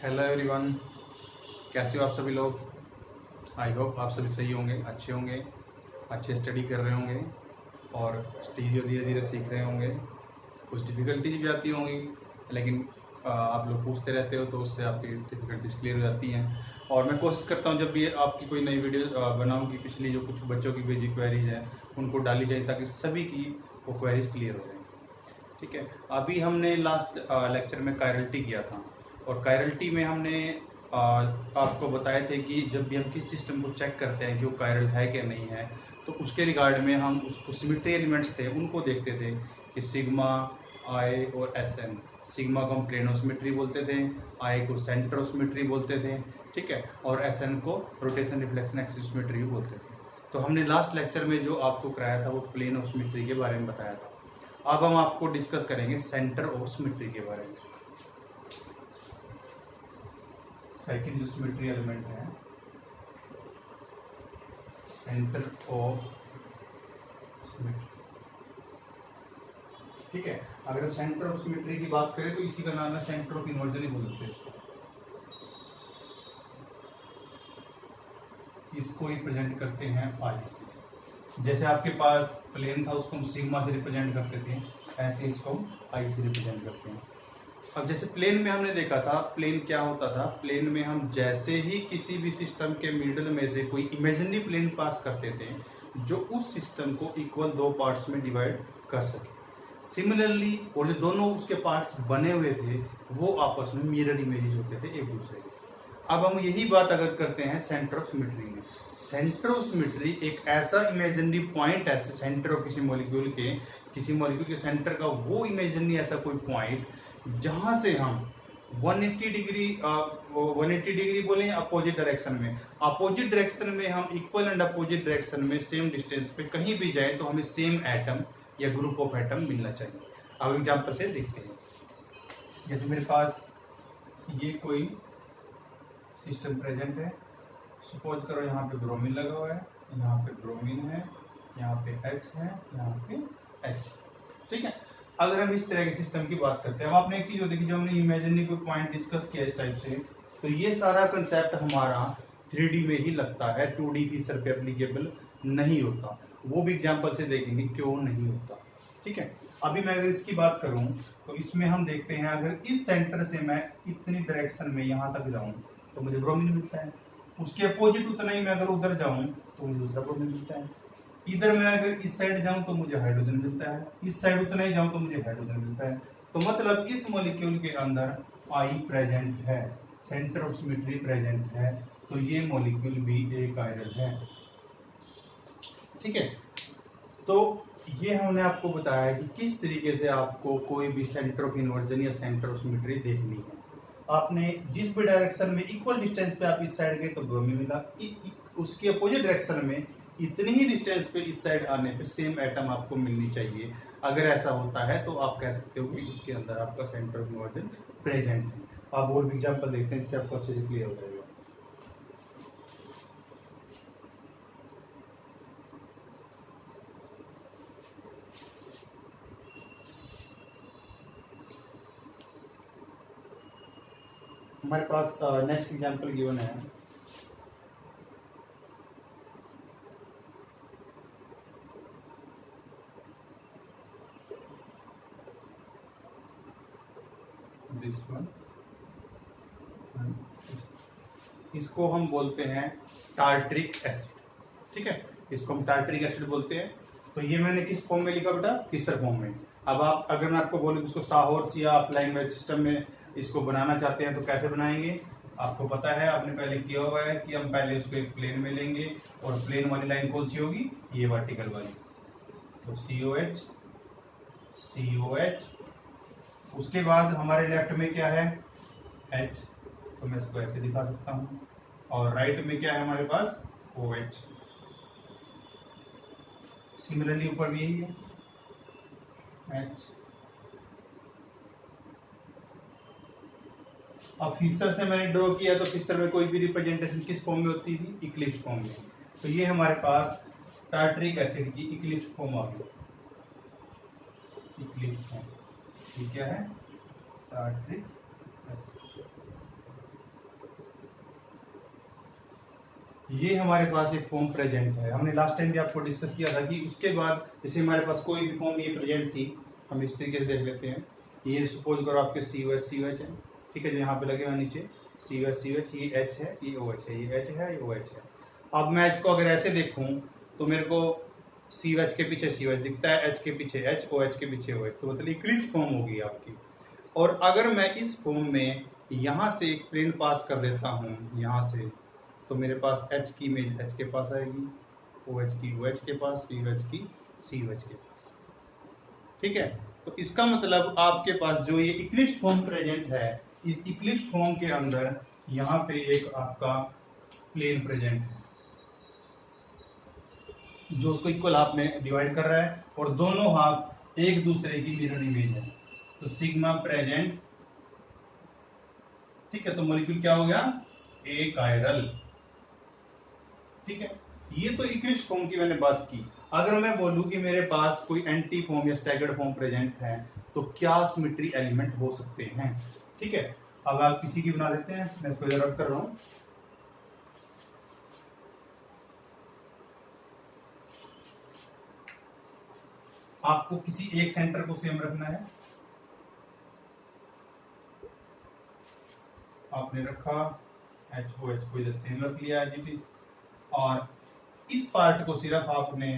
Hello everyone, कैसे हो आप सभी लोग। आई होप आप सभी सही होंगे, अच्छे होंगे, अच्छे स्टडी कर रहे होंगे और स्टीरियो धीरे धीरे सीख रहे होंगे। कुछ डिफ़िकल्टीज भी आती होंगी, लेकिन आप लोग पूछते रहते हो तो उससे आपकी डिफ़िकल्टीज क्लियर हो जाती हैं। और मैं कोशिश करता हूँ जब भी आपकी कोई नई वीडियो बनाऊँ कि पिछली जो कुछ बच्चों की भेजी क्वेरीज हैं उनको डाली जाए ताकि सभी की वो क्वेरीज क्लियर हो जाए। ठीक है, अभी हमने लास्ट लेक्चर में कायरल्टी किया था और कायरल्टी में हमने आपको बताए थे कि जब भी हम किस सिस्टम को चेक करते हैं कि वो कायरल है क्या नहीं है, तो उसके रिगार्ड में हम उसको सिमेट्री एलिमेंट्स थे उनको देखते थे कि सिग्मा, आई और एस एन। सिग्मा को हम प्लेनोसिमेट्री बोलते थे, आई को सेंट्रोसिमेट्री बोलते थे, ठीक है, और एस एन को रोटेशन रिफ्लेक्शन एक्सियोसिमेट्री बोलते थे। तो हमने लास्ट लेक्चर में जो आपको कराया था वो प्लेनोसिमेट्री के बारे में बताया था। अब हम आपको डिस्कस करेंगे सेंटर ऑफ सिमेट्री के बारे में। सेकंड जो सिमेट्री एलिमेंट है, सेंटर ऑफ सिमेट्री। ठीक है, अगर हम सेंटर ऑफ सिमेट्री की बात करें तो इसी का नाम है सेंटर ऑफ इन्वर्जन ही बोलते हैं इसको रिप्रेजेंट करते हैं आई से। जैसे आपके पास प्लेन था उसको हम सिग्मा से रिप्रेजेंट करते थे, ऐसे इसको हम आई से रिप्रेजेंट करते हैं। अब जैसे प्लेन में हमने देखा था, प्लेन क्या होता था, प्लेन में हम जैसे ही किसी भी सिस्टम के मिडल में से कोई इमेजिनरी प्लेन पास करते थे जो उस सिस्टम को इक्वल दो पार्ट्स में डिवाइड कर सके। सिमिलरली और जो दोनों उसके पार्ट्स बने हुए थे वो आपस में मिरर इमेजेस होते थे एक दूसरे के। अब हम यही बात अगर करते हैं सेंटर ऑफ सिमेट्री में। सेंटर ऑफ सिमेट्री एक ऐसा इमेजिनरी पॉइंट है सेंटर ऑफ किसी मॉलिक्यूल के सेंटर का वो इमेजिनरी ऐसा कोई पॉइंट जहां से हम 180 डिग्री बोले अपोजिट डायरेक्शन में हम इक्वल एंड अपोजिट डायरेक्शन में सेम डिस्टेंस पे कहीं भी जाए तो हमें सेम एटम या ग्रुप ऑफ एटम मिलना चाहिए। अब एग्जांपल से देखते हैं, जैसे मेरे पास ये कोई सिस्टम प्रेजेंट है, सपोज करो यहाँ पे ब्रोमीन लगा हुआ है, यहाँ पे ब्रोमीन है, यहाँ पे H है, यहाँ पे H। ठीक है, अगर हम इस तरह के सिस्टम की बात करते हैं, अब आपने एक चीज देखी जो हमने इमेजिनरी कोई पॉइंट डिस्कस किया इस टाइप से, तो ये सारा कंसेप्ट हमारा 3D में ही लगता है, 2D फीचर पे एप्लीकेबल नहीं होता। वो भी एग्जांपल से देखेंगे क्यों नहीं होता। ठीक है, अभी मैं अगर इसकी बात करूं तो इसमें हम देखते हैं अगर इस सेंटर से मैं इतनी डायरेक्शन में यहाँ तक जाऊं तो मुझे ब्रोमीन मिलता है, उसके अपोजिट उतना ही मैं अगर उधर जाऊं तो मुझे दूसरा ब्रोमीन मिलता है, इधर मैं अगर इस साइड जाऊं तो मुझे हाइड्रोजन मिलता है, इस साइड उतना ही जाऊं तो मुझे हाइड्रोजन मिलता है। तो मतलब इस मॉलिक्यूल के अंदर आई प्रेजेंट है, सेंटर ऑफ सिमेट्री प्रेजेंट है, तो ये मॉलिक्यूल भी एक आयरन है। ठीक है, तो ये हमने आपको बताया कि किस तरीके से आपको कोई भी सेंटर ऑफ इन्वर्जन या सेंटर ऑफ सिमेट्री देखनी है। आपने जिस भी डायरेक्शन में इक्वल डिस्टेंस पे आप इस साइड गए तो ब्रोमीन मिला, उसके अपोजिट डायरेक्शन में इतनी ही डिस्टेंस पे इस साइड आने पे सेम एटम आपको मिलनी चाहिए। अगर ऐसा होता है तो आप कह सकते हो कि उसके अंदर आपका सेंटर ऑफ इन्वर्जन प्रेजेंट है। आप और भी एग्जांपल देखते हैं, इससे आपको अच्छे से क्लियर हो जाएगा। हमारे पास नेक्स्ट एग्जांपल गिवन है, दिस वन। इसको हम बोलते हैं टार्ट्रिक एसिड। ठीक है, इसको हम टार्ट्रिक एसिड बोलते हैं। तो ये मैंने किस फॉर्म में लिखा बेटा, किसर फॉर्म में। अब आप अगर मैं आपको बोलूं इसको साहोर्स या आप लाइन वाइज सिस्टम में इसको बनाना चाहते हैं तो कैसे बनाएंगे, आपको पता है, आपने पहले किया हुआ है कि हम पहले उसको एक प्लेन में लेंगे और प्लेन वाली लाइन कौन सी होगी, ये वर्टिकल वाली। तो COH COH, उसके बाद हमारे लेफ्ट में क्या है, H, तो मैं इसको ऐसे दिखा सकता हूँ, और राइट में क्या है हमारे पास, OH। सिमिलरली ऊपर भी यही है, H। अब फिशर से मैंने ड्रॉ किया तो फिशर में कोई भी रिप्रेजेंटेशन किस फॉर्म में होती थी, इक्लिप्स फॉर्म में। तो ये हमारे पास टार्ट्रिक एसिड की इक्लिप्स फॉर्म आ गई, इक्लिप्स फॉर्म। ये क्या है, टार्ट्रिक एसिड। ये हमारे पास एक फॉर्म प्रेजेंट है। हमने लास्ट टाइम भी आपको डिस्कस किया था कि उसके बाद जैसे हमारे पास कोई भी फॉर्म ये प्रेजेंट थी, हम इस तरीके से देख लेते हैं। ये सपोज करो आपके COH है, ठीक है, जो यहाँ पे लगे हुए नीचे COH, ये H है, ये OH है, ये H है, ये OH है। अब मैं इसको अगर ऐसे देखूं तो मेरे को COH के पीछे COH दिखता है, H के पीछे H, OH के पीछे OH, तो मतलब इक्लिप्स फॉर्म होगी आपकी। और अगर मैं इस फॉर्म में यहाँ से एक प्लेन पास कर देता हूँ यहाँ से, तो मेरे पास H की इमेज H के पास आएगी, OH की OH के पास, COH की COH के पास, ठीक है। तो इसका मतलब आपके पास जो ये इक्लिप्स फॉर्म प्रेजेंट है, इस इक्लिप्स फॉर्म के अंदर यहाँ पे एक आपका प्लेन प्रेजेंट है जो उसको इक्वल हाफ में डिवाइड कर रहा है और दोनों हाफ एक दूसरे की मिरर इमेज है, तो सिग्मा प्रेजेंट, ठीक है। तो मॉलिक्यूल क्या हो गया, ए कायरल, ठीक है। ये तो इक्विलिब्रियम फॉर्म की मैंने बात की। अगर मैं बोलूं कि मेरे पास कोई एंटी फॉर्म या स्टैगर्ड फॉर्म प्रेजेंट है तो क्या सिमेट्री एलिमेंट हो सकते हैं, ठीक है। अब आप किसी की बना देते हैं, मैं इसको इधर रख कर रहा हूं। आपको किसी एक सेंटर को सेम रखना है, आपने रखा HOH को इधर सेम रख लिया एज इट इज, और इस पार्ट को सिर्फ आपने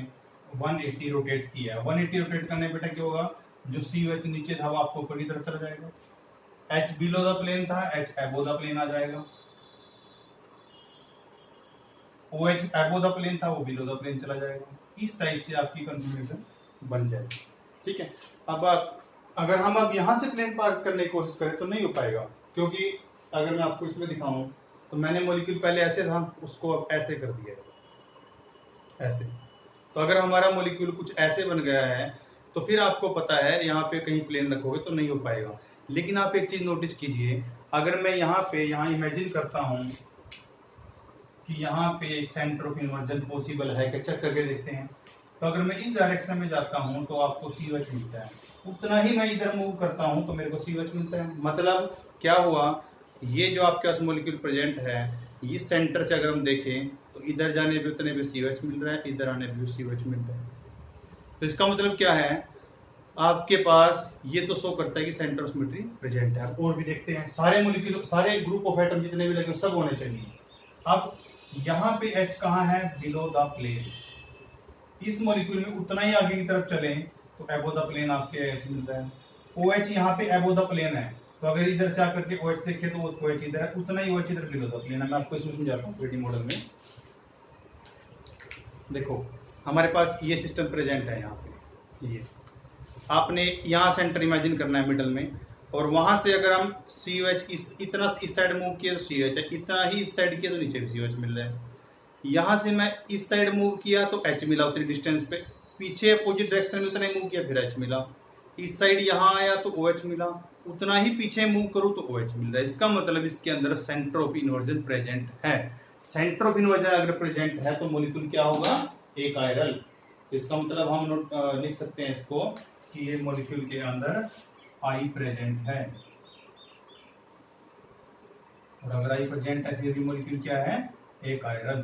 180 रोटेट किया। 180 रोटेट करने बेटा क्या होगा, जो COH नीचे था वो आपको ऊपर की तरफ चला जाएगा, H बिलो द प्लेन था, H अबो द प्लेन आ जाएगा, OH अबो द प्लेन था, वो बिलो द प्लेन चला जाएगा। इस टाइप से आपकी कंफर्मेशन बन जाएगी, ठीक है। अब अगर हम अब यहाँ से प्लेन पार करने की कोशिश करें तो नहीं हो पाएगा, क्योंकि अगर मैं आपको इसमें दिखाऊं तो मैंने मॉलिक्यूल पहले ऐसे था, उसको अब ऐसे कर दिया है, ऐसे। तो अगर हमारा मॉलिक्यूल कुछ ऐसे बन गया है तो फिर आपको पता है यहाँ पे कहीं प्लेन रखोगे तो नहीं हो पाएगा। लेकिन आप एक चीज नोटिस कीजिए, अगर मैं यहाँ इमेजिन करता हूँ कि यहाँ पे एक सेंटर ऑफ इन्वर्जन पॉसिबल है क्या, चेक करके देखते हैं। तो अगर मैं इस डायरेक्शन में जाता हूँ तो आपको COH मिलता है, उतना ही मैं इधर मूव करता हूँ तो मेरे को COH मिलता है। मतलब क्या हुआ, ये जो आपके पास मॉलिक्यूल प्रेजेंट है, ये सेंटर से अगर हम देखें तो इधर जाने पे उतने पे COH मिल रहा है, इधर आने पे COH मिल रहा है। तो इसका मतलब क्या है, आपके पास ये तो शो करता है कि सेंटर ऑफ सिमेट्री प्रेजेंट है। और भी देखते हैं, सारे मॉलिक्यूल, सारे ग्रुप ऑफ एटम जितने भी लगे सब होने चाहिए। अब यहाँ पे H कहाँ है, बिलो द प्लेन। इस मॉलिक्यूल में उतना ही आगे की तरफ चलें तो एबो द प्लेन आपके H मिल रहा है। OH यहाँ पे एबो द प्लेन है, तो अगर इधर से आकर के OH देखे तो OH इधर है, उतना ही OH इधर बिलो द प्लेन है। मैं आपको इसमें समझाता हूँ 3D मॉडल में। देखो हमारे पास ये सिस्टम प्रेजेंट है, यहाँ पे ये आपने यहाँ सेंटर इमेजिन करना है मिडल में, और वहां से अगर हम COH इतना इस साइड मूव किया तो COH है, इतना ही इस साइड किया तो नीचे भी COH मिल रहा है। यहाँ से मैं इस साइड मूव किया तो H मिला उतनी डिस्टेंस पे, पीछे अपोजिट डायरेक्शन में उतना ही मूव किया फिर H मिला, इस साइड यहाँ आया तो OH मिला, उतना ही पीछे मूव करूँ तो OH मिल रहा है। इसका मतलब इसके अंदर सेंटर ऑफ इन्वर्जन प्रेजेंट है। सेंटर ऑफ इन्वर्जन अगर प्रेजेंट है तो मॉलिक्यूल क्या होगा, एक कायरल। इसका मतलब हम लिख सकते हैं इसको कि ये मॉलिक्यूल के अंदर I प्रेजेंट है, और अगर I प्रेजेंट है फिर भी मॉलिक्यूल क्या है, एक आयरन।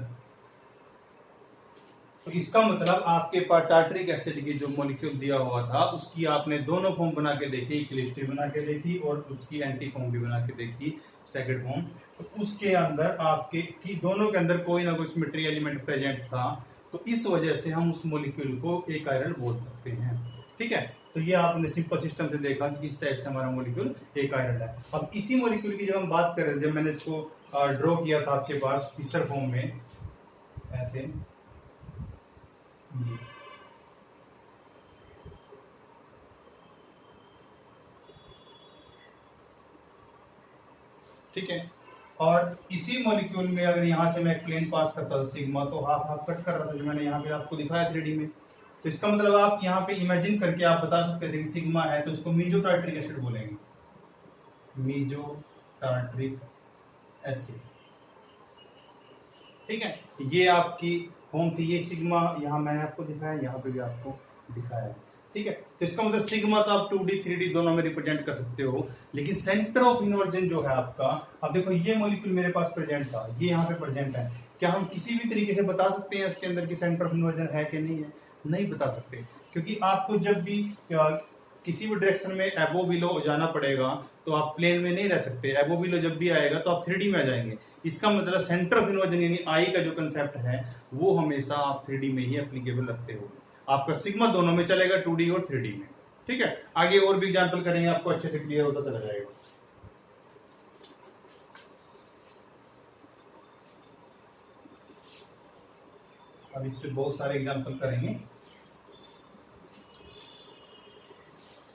तो इसका मतलब आपके पास टार्टरिक एसिड की जो मॉलिक्यूल दिया हुआ था उसकी आपने दोनों फॉर्म बना के देखी, इक्विलिब्रियम बना के देखी और उसकी एंटी फॉर्म भी बना के देखी, स्टैगर्ड फॉर्म। तो उसके अंदर आपके की दोनों के अंदर कोई ना कोई सिमेट्री एलिमेंट प्रेजेंट था, तो इस वजह से हम उस मॉलिक्यूल को एक आयरन बोल सकते हैं, ठीक है। तो ये आपने सिंपल सिस्टम से देखा कि किस टाइप से हमारा मॉलिक्यूल एक आयरन है। अब इसी मॉलिक्यूल की जब हम बात कर रहे थे, जब मैंने इसको ड्रॉ किया था आपके पास पिक्चर फॉर्म में ऐसे, ठीक है। और इसी मॉलिक्यूल में अगर यहाँ से मैं एक प्लेन पास करता था सिग्मा, तो हाफ हाफ कट कर रहा था, जो मैंने यहाँ पे आपको दिखाया 3D में। तो इसका मतलब आप यहाँ पे इमेजिन करके आप बता सकते थे कि सिग्मा है तो इसको मीजो टार्टरिक एसिड बोलेंगे, मीजो टार्टरिक एसिड, ठीक है। ये आपकी फॉर्म थी, ये सिग्मा यहाँ मैंने आपको दिखाया, यहाँ पे भी आपको दिखाया, ठीक है। तो इसका मतलब सिग्मा तो आप 2D 3D दोनों में रिप्रेजेंट कर सकते हो, लेकिन सेंटर ऑफ इन्वर्जन जो है आपका, अब देखो ये मॉलिक्यूल मेरे पास प्रेजेंट था, ये यहाँ पे प्रेजेंट है, क्या हम किसी भी तरीके से बता सकते हैं इसके अंदर कि सेंटर ऑफ इन्वर्जन है कि नहीं है? नहीं बता सकते, क्योंकि आपको जब भी किसी भी डायरेक्शन में एबो बिलो जाना पड़ेगा तो आप प्लेन में नहीं रह सकते। एबो बिलो जब भी आएगा तो आप 3D में आ जाएंगे। इसका मतलब सेंटर ऑफ इन्वर्जन यानी आई का जो कंसेप्ट है वो हमेशा आप 3D में ही एप्लीकेबल रखते हो। आपका सिग्मा दोनों में चलेगा, 2D और 3D में। ठीक है, आगे और भी एग्जाम्पल करेंगे, आपको अच्छे से क्लियर होता चला जाएगा। अब इस पे बहुत सारे एग्जाम्पल करेंगे।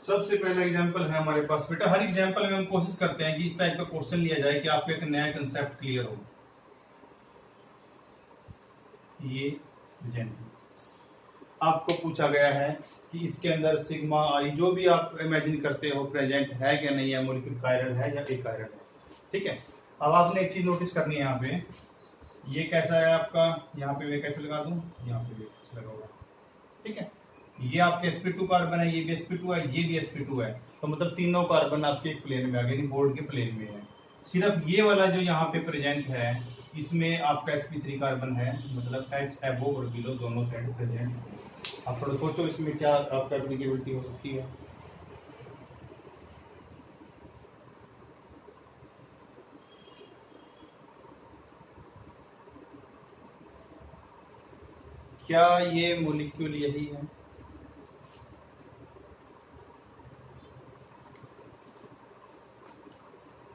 सबसे पहला एग्जाम्पल है हमारे पास, बेटा हर एग्जाम्पल में हम कोशिश करते हैं कि इस टाइप का क्वेश्चन लिया जाए कि आपको एक नया कंसेप्ट क्लियर हो। ये आपको पूछा गया है कि इसके अंदर सिग्मा आई जो भी आप इमेजिन करते हो प्रेजेंट है क्या नहीं है, मॉलिक्यूल कायरल है या अकायरल है। ठीक है, अब आपने एक चीज नोटिस करनी है यहाँ पे, ये कैसा है आपका, यहाँ पे मैं कैसे लगा दूं, यहाँ पे कैसे लगा होगा। ठीक है, ये आपके sp2 कार्बन है, ये भी sp2 है, ये भी sp2 है, तो मतलब तीनों कार्बन आपके एक प्लेन में आ गए, बोर्ड के प्लेन में है। सिर्फ ये वाला जो यहाँ पे प्रेजेंट है इसमें आपका sp3 कार्बन है, मतलब H एबो और बिलो दोनों साइड प्रेजेंट है। आप थोड़ा सोचो इसमें क्या आपका एप्लीकेबिलिटी हो सकती है। क्या ये मॉलिक्यूल यही है?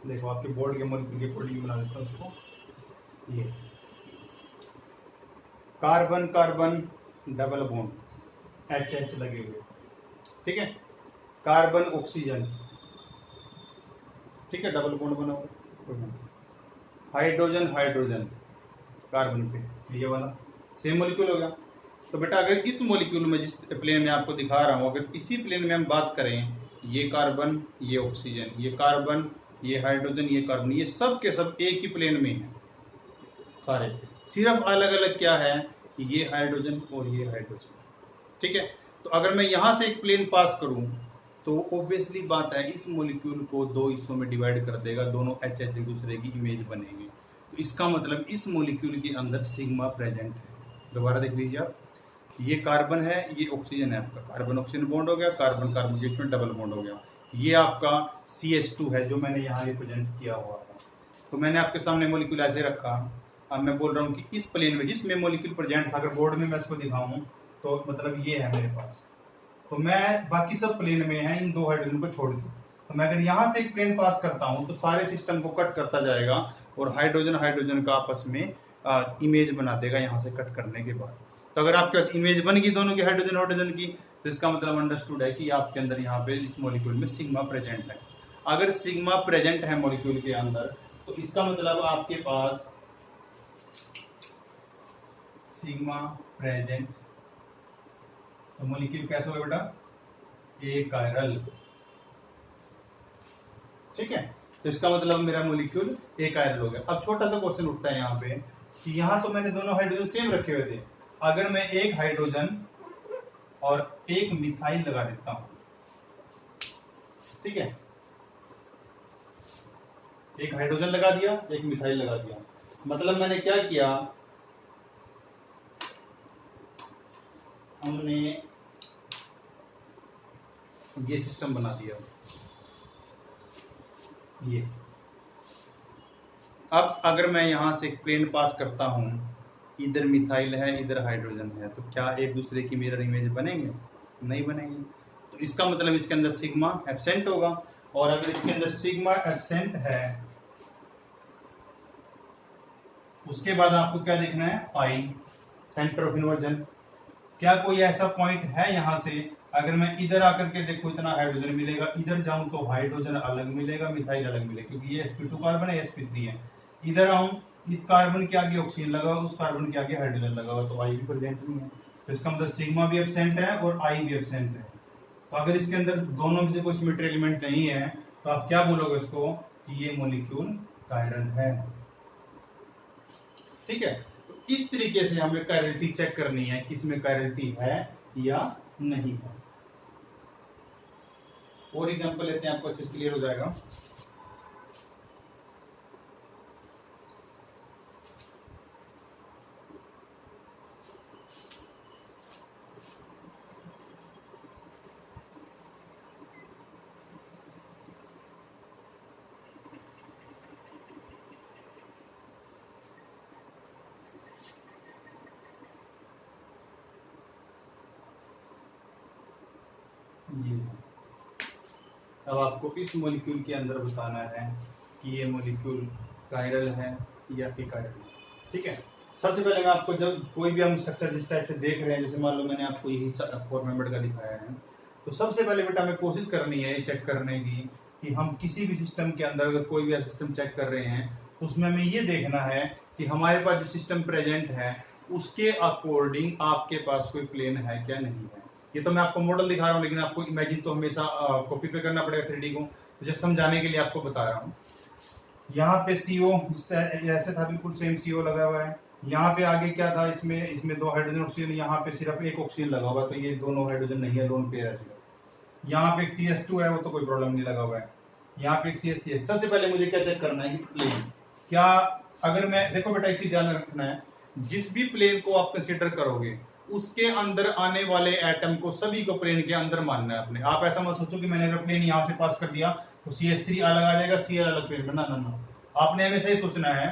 देखो आपके बोर्ड के मॉलिक्यूल के कोडिंग बना देता हूं उसको। ये carbon carbon double bond H H लगे हुए। ठीक है, कार्बन ऑक्सीजन, ठीक है, डबल बॉन्ड बना हुआ। हाइड्रोजन हाइड्रोजन कार्बन पे, ये वाला सेम मॉलिक्यूल हो गया। तो बेटा अगर इस मॉलिक्यूल में जिस प्लेन में आपको दिखा रहा हूं, अगर इसी प्लेन में हम बात करें, ये कार्बन ये ऑक्सीजन, ये कार्बन ये हाइड्रोजन ये कार्बन, ये सब के सब एक ही प्लेन में है सारे, सिर्फ अलग अलग क्या है, ये हाइड्रोजन और ये हाइड्रोजन। ठीक है, तो अगर मैं यहां से एक प्लेन पास करूं तो ऑब्वियसली बात है इस मॉलिक्यूल को दो हिस्सों में डिवाइड कर देगा, दोनों एच एच एक दूसरे की इमेज बनेंगे। तो इसका मतलब इस मॉलिक्यूल के अंदर सिग्मा प्रेजेंट है। दोबारा देख लीजिए आप, ये कार्बन है ये ऑक्सीजन है, आपका कार्बन ऑक्सीजन बॉन्ड हो गया, कार्बन कार्बन के बीच में डबल बॉन्ड हो गया। ये आपका CH2 है जो मैंने यहाँ रिप्रेजेंट किया हुआ है। तो मैंने आपके सामने मॉलिक्यूल ऐसे रखा। अब मैं बोल रहा हूँ कि इस प्लेन में जिसमें मॉलिक्यूल प्रेजेंट था, अगर बोर्ड में मैं इसको दिखाऊं तो मतलब ये है मेरे पास, तो मैं बाकी सब प्लेन में है इन दो हाइड्रोजन को छोड़ के। तो मैं अगर यहाँ से एक प्लेन पास करता हूँ तो सारे सिस्टम को कट करता जाएगा और हाइड्रोजन हाइड्रोजन का आपस में इमेज बना देगा यहाँ से कट करने के बाद। तो अगर आपके पास इमेज बन गई दोनों की हाइड्रोजन हाइड्रोजन की, तो इसका मतलब अंडरस्टूड है कि आपके अंदर यहाँ पे इस मॉलिक्यूल में सिग्मा प्रेजेंट है। अगर सिग्मा प्रेजेंट है मॉलिक्यूल के अंदर तो इसका मतलब आपके पास सिग्मा प्रेजेंट, तो मॉलिक्यूल कैसा होगा बेटा, अकायरल। ठीक है, तो इसका मतलब मेरा मॉलिक्यूल अकायरल हो गया। अब छोटा सा क्वेश्चन उठता है यहाँ पे कि यहाँ तो मैंने दोनों हाइड्रोजन सेम रखे हुए थे, अगर मैं एक हाइड्रोजन और एक मिथाइल लगा देता हूं, ठीक है, एक हाइड्रोजन लगा दिया एक मिथाइल लगा दिया, मतलब मैंने क्या किया, हमने ये सिस्टम बना दिया। ये अब अगर मैं यहां से प्लेन पास करता हूं, इधर मिथाइल है इधर हाइड्रोजन है, तो क्या एक दूसरे की मिरर इमेज बनेंगे? नहीं बनेंगे। तो इसका मतलब इसके अंदर सिग्मा एब्सेंट होगा, और अगर इसके अंदर सिग्मा एब्सेंट है उसके बाद आपको क्या देखना है, पाई सेंटर ऑफ इन्वर्जन। क्या कोई ऐसा पॉइंट है यहां से, अगर मैं इधर आकर के देखो इतना हाइड्रोजन मिलेगा, इधर जाऊं तो हाइड्रोजन अलग मिलेगा मिथाइल अलग मिलेगा, क्योंकि ये sp2 कार्बन है sp3 है। इधर आऊं इस कार्बन के आगे ऑक्सीजन लगा हुआ, उस कार्बन के आगे हाइड्रोजन लगा हुआ, तो आई भी प्रेजेंट नहीं है। तो इसका मतलब सिग्मा भी एब्सेंट है और आई भी एब्सेंट है। तो अगर इसके अंदर दोनों में से कोई सिमेट्री एलिमेंट नहीं है तो आप क्या बोलोगे इसको कि ये मॉलिक्यूल कायरल है। ठीक है, तो इस तरीके से हमें कायरलिटी चेक करनी है कि इसमें कायरलिटी है या नहीं है। और एग्जांपल लेते हैं, आपको अच्छे से क्लियर हो जाएगा। ये है। अब आपको इस मॉलिक्यूल के अंदर बताना है कि ये मॉलिक्यूल कायरल है या एकायरल है। ठीक है, सबसे पहले मैं आपको, जब कोई भी हम स्ट्रक्चर जिस टाइप से देख रहे हैं, जैसे मान लो मैंने आपको यही 4 मेंबर का दिखाया है, तो सबसे पहले बेटा हमें कोशिश करनी है चेक करने की कि हम किसी भी सिस्टम के अंदर अगर कोई भी सिस्टम चेक कर रहे हैं तो उसमें हमें ये देखना है कि हमारे पास जो सिस्टम प्रेजेंट है उसके अकॉर्डिंग आपके पास कोई प्लेन है क्या नहीं है। ये तो मैं आपको मॉडल दिखा रहा हूँ, लेकिन आपको इमेजिन तो हमेशा कॉपी पे करना पड़ेगा 3D को, तो जस्ट समझाने के लिए आपको बता रहा हूँ। यहाँ पे CO ऐसे था, बिल्कुल सेम CO लगा हुआ है। यहाँ पे आगे क्या था, इसमें 2 हाइड्रोजन ऑक्सीजन, यहाँ पे सिर्फ एक ऑक्सीजन लगा हुआ है, तो ये दोनों हाइड्रोजन नहीं है, लोन पेयर है सिर्फ। यहाँ पे एक CS2 है, वो तो कोई प्रॉब्लम नहीं लगा हुआ है। यहाँ पे एक CH3 है। सबसे पहले मुझे क्या चेक करना है कि प्लेन क्या, अगर मैं, देखो बेटा एक चीज ध्यान रखना है, जिस भी प्लेन को आप कंसीडर करोगे उसके अंदर आने वाले एटम को सभी को प्लेन के अंदर मानना है अपने। आप ऐसा मत सोचो कि मैंने अगर प्लेन यहाँ से पास कर दिया तो CH3 अलग आ जाएगा, Cl अलग प्लेन में, ना ना ना। आपने हमेशा ही सोचना है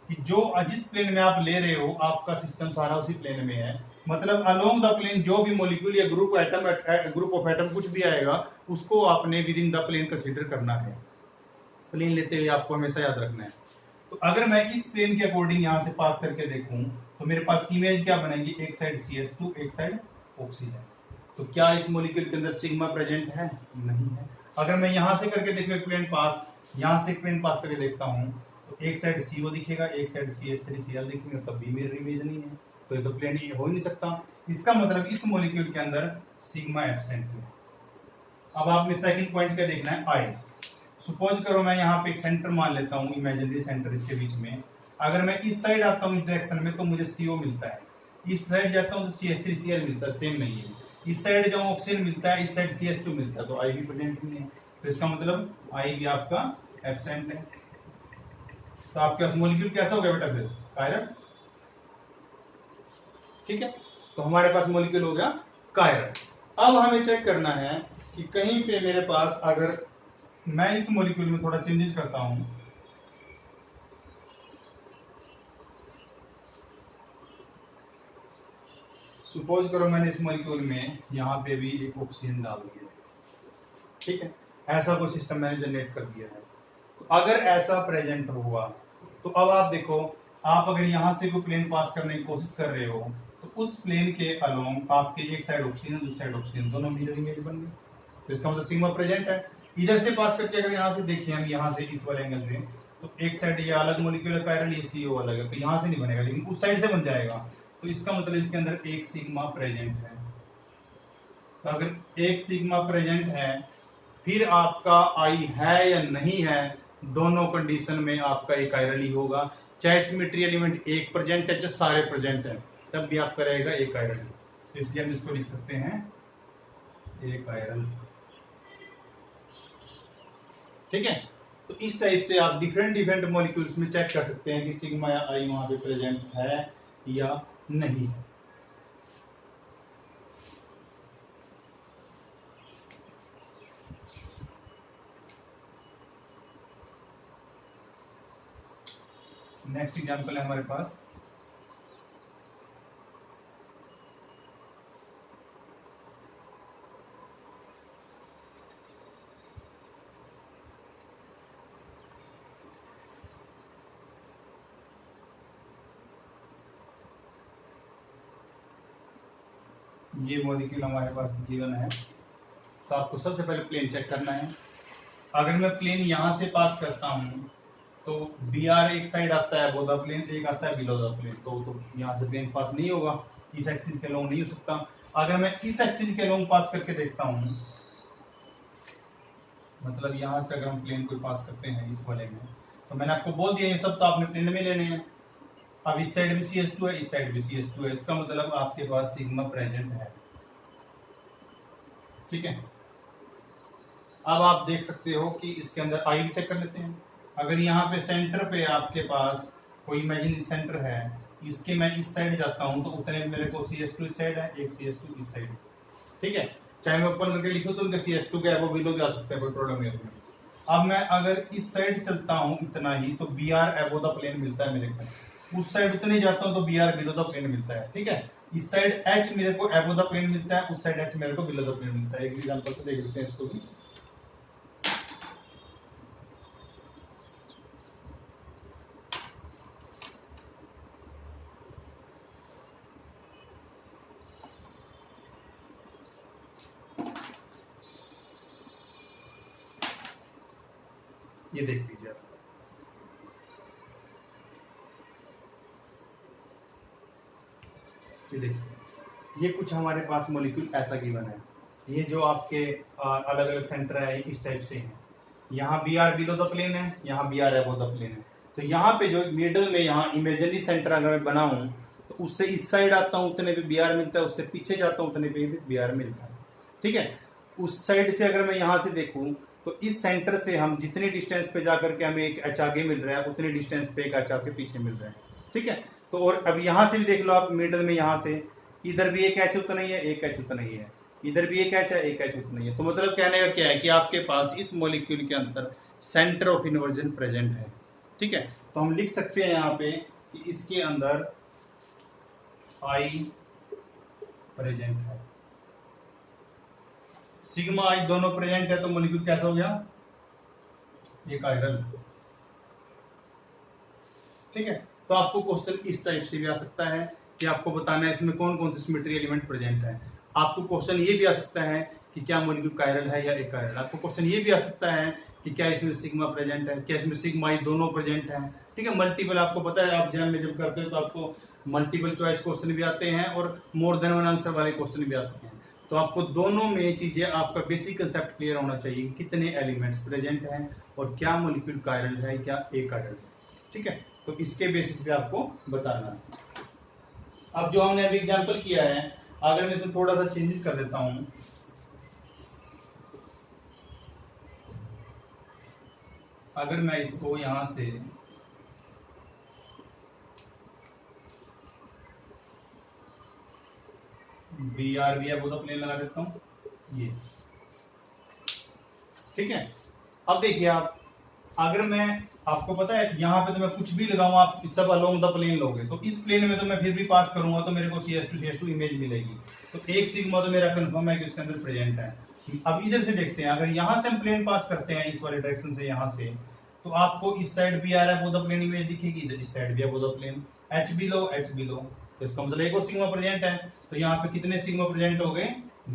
कि जो जिस प्लेन में आप ले रहे हो आपका सिस्टम सारा उसी प्लेन में है, मतलब अलोंग द प्लेन जो भी मॉलिक्यूल या ग्रुप ऑफ एटम कुछ भी आएगा उसको आपने within the plane consider करना है। प्लेन लेते हुए आपको हमेशा याद रखना है। तो अगर मैं इस प्लेन के अकॉर्डिंग यहाँ से पास करके देखूं तो मेरे पास इमेज क्या बनेगी, एक साइड CS2 एक साइड ऑक्सीजन। तो क्या इस मॉलिक्यूल के अंदर सिग्मा प्रेजेंट है? नहीं है। अगर मैं यहाँ से करके देखूं एक प्लेन पास, यहाँ से एक प्लेन पास करके देखता हूँ तो एक साइड CO दिखेगा, एक साइड CH3Cl दिखेंगे, तब भी मेरी इमेज नहीं है, तो ये तो प्लेन ये हो ही नहीं सकता। इसका मतलब इस मॉलिक्यूल के अंदर सिग्मा एब्सेंट है। अब आपने सेकंड पॉइंट क्या देखना है, आई। सपोज करो मैं यहाँ पे एक सेंटर मान लेता हूँ, इमेजिनरी सेंटर इसके बीच में। अगर मैं इस साइड आता हूँ इस डायरेक्शन में तो मुझे CO मिलता है, इस साइड जाता हूँ तो CH3Cl मिलता है, सेम नहीं है। इस साइड जाऊँ ऑक्सीजन मिलता है, इस साइड CS2 मिलता है, तो I भी प्रेजेंट नहीं है, तो इसका मतलब I भी आपका एब्सेंट है। तो आपके पास मॉलिक्यूल कैसा हो गया बेटा फिर, कायरल। ठीक है, तो हमारे पास मॉलिक्यूल हो गया कायरल। अब हमें चेक करना है कि कहीं पे मेरे पास, अगर मैं इस मॉलिक्यूल में थोड़ा चेंजेस करता हूं, सपोज करो मैंने इस मॉलिक्यूल में यहाँ पे भी एक ऑक्सीजन डाल दिया, ठीक है, ऐसा कोई सिस्टम मैंने जनरेट कर दिया है। तो अगर ऐसा प्रेजेंट हुआ तो अब आप देखो, आप अगर यहाँ से कोई प्लेन पास करने की कोशिश कर रहे हो तो उस प्लेन के अलोंग आपके एक साइड ऑक्सीजन दूसरी साइड ऑक्सीजन, दोनों मिरर इमेज बन गई, तो इसका मतलब सिग्मा प्रेजेंट है। इधर से पास करके अगर यहाँ से देखिए हम, यहाँ से इस वाले एंगल से, तो एक साइड ये अलग मॉलिक्यूल कायरल, ये CO अलग है, तो यहाँ से नहीं बनेगा लेकिन उस साइड से बन जाएगा, तो इसका मतलब इसके अंदर एक सिग्मा प्रेजेंट है। तो अगर एक सिग्मा प्रेजेंट है फिर आपका I है या नहीं है, दोनों कंडीशन में आपका एक कायरल ही होगा, चाहे सिमेट्री एलिमेंट एक प्रेजेंट है चाहे सारे प्रेजेंट है, तब भी आपका रहेगा एक कायरल। तो इसलिए हम इसको लिख सकते हैं एक कायरल। ठीक है, तो इस टाइप से आप डिफरेंट मॉलिक्यूल्स में चेक कर सकते हैं कि सिग्मा या I वहां पे प्रेजेंट है या नहीं है। नेक्स्ट एग्जांपल है हमारे पास, ये मॉलिक्यूल हमारे पास गिवन है। तो आपको सबसे पहले प्लेन चेक करना है। अगर मैं प्लेन यहाँ से पास करता हूँ तो BR एक साइड आता है बोधा प्लेन, एक आता है बिलो द प्लेन, तो यहाँ से प्लेन पास नहीं होगा, इस एक्सिस के लॉन्ग नहीं हो सकता। अगर मैं इस एक्सिस के लॉन्ग पास करके देखता हूँ, मतलब यहाँ से अगर हम प्लेन को पास करते हैं इस वाले में, तो मैंने आपको बोल दिया ये सब तो आपने प्लेन में लेने हैं। अब इस साइड भी CS2 है, इस साइड भी CS2 है, इसका मतलब आपके पास सिग्मा प्रेजेंट है। ठीक है, अब आप देख सकते हो कि इसके अंदर I भी चेक कर लेते हैं। अगर यहाँ पे सेंटर पे आपके पास कोई इमेजिनरी सेंटर है, इसके मैं इस साइड जाता हूँ तो उतने मेरे को CS2 इस साइड है, एक CS2 इस साइड। ठीक है, चाहे मैं ऊपर करके लिखूँ तो उनके CS2 के अबव बिलो भी आ सकते हैं, कोई प्रॉब्लम नहीं है। अब मैं अगर इस साइड चलता हूँ इतना ही तो BR अबव द प्लेन मिलता है मेरे को, उस साइड उतने जाता हूँ तो BR बिलो द प्लेन मिलता है। ठीक है, इस साइड H मेरे को एबो द प्लेन मिलता है, उस साइड H मेरे को बिलो द प्लेन मिलता है। एक एग्जांपल से देख लेते हैं इसको भी। ये देख लीजिए आप, ये देखिए, ये कुछ हमारे पास मॉलिक्यूल ऐसा गिवन है। ये जो आपके अलग अलग सेंटर है इस टाइप से हैं। यहाँ B are below the plane है, यहाँ B are above the plane है। तो यहाँ पे जो मिडल में यहाँ इमेजिनरी सेंटर अगर मैं बनाऊं तो उससे इस साइड आता हूँ उतने पे बी आर मिलता है, उससे पीछे जाता हूँ उतने पे भी बी आर मिलता है। ठीक है, उस साइड से अगर मैं यहाँ से देखूं तो इस सेंटर से हम जितनी डिस्टेंस पे जाकर के हमें एक एच आगे मिल रहा है उतनी डिस्टेंस पे एक एच आगे पीछे मिल रहा है। ठीक है, तो और अब यहाँ से भी देख लो आप, मिडल में यहाँ से इधर भी एक एच उतना ही है, एक एच उतना ही है, इधर भी एक एच है, एक एच उतना ही है। तो मतलब कहने का क्या है कि आपके पास इस मॉलिक्यूल के अंदर सेंटर ऑफ इन्वर्जन प्रेजेंट है। ठीक है, तो हम लिख सकते हैं यहाँ पे कि इसके अंदर आई प्रेजेंट है, सिग्मा आई दोनों प्रेजेंट है, तो मॉलिक्यूल कैसा हो गया, ये कायरल। ठीक है, तो आपको क्वेश्चन इस टाइप से भी आ सकता है कि आपको बताना है इसमें कौन कौन से सिमेट्री एलिमेंट प्रेजेंट है। आपको क्वेश्चन ये भी आ सकता है कि क्या मॉलिक्यूल कायरल है या एकायरल। आपको क्वेश्चन ये भी आ सकता है कि क्या इसमें सिग्मा प्रेजेंट है, क्या इसमें सिग्मा आई दोनों प्रेजेंट है। ठीक है, मल्टीपल आपको पता है, आप जैम में जब करते हो तो आपको मल्टीपल चॉइस क्वेश्चन भी आते हैं और मोर देन वन आंसर वाले क्वेश्चन भी आते हैं। तो आपको दोनों में चीजें, आपका बेसिक कंसेप्ट क्लियर होना चाहिए, कितने एलिमेंट्स प्रेजेंट हैं और क्या मॉलिक्यूल कायरल है क्या एकायरल है। ठीक है, तो इसके बेसिस पे आपको बताना है। अब जो हमने अभी एग्जांपल किया है, अगर मैं इसमें थोड़ा सा चेंजेस कर देता हूं, अगर मैं इसको यहां से बी आर बी है वो तो प्लेन लगा देता हूं ये। ठीक है, अब देखिए आप, अगर मैं, आपको पता है यहाँ पे तो मैं कुछ भी लगाऊं, आप सब अलोंग द प्लेन लोगे, तो इस प्लेन में तो मैं फिर भी पास करूंगा तो मेरे को CS2 इमेज मिलेगी। तो एक सिग्मा तो मेरा कंफर्म है कि उसके अंदर प्रेजेंट है। अब इधर से देखते हैं, अगर यहाँ से हम प्लेन पास करते हैं इस वाले डायरेक्शन से यहाँ से, तो आपको इस साइड भी आ रहा है वो द प्लेन इमेज दिखेगी, इधर इस साइड भी है वो द प्लेन, एच बिलो, तो इसका मतलब एक और सिग्मा प्रेजेंट है। तो यहाँ पे कितने सिग्मा प्रेजेंट हो गए,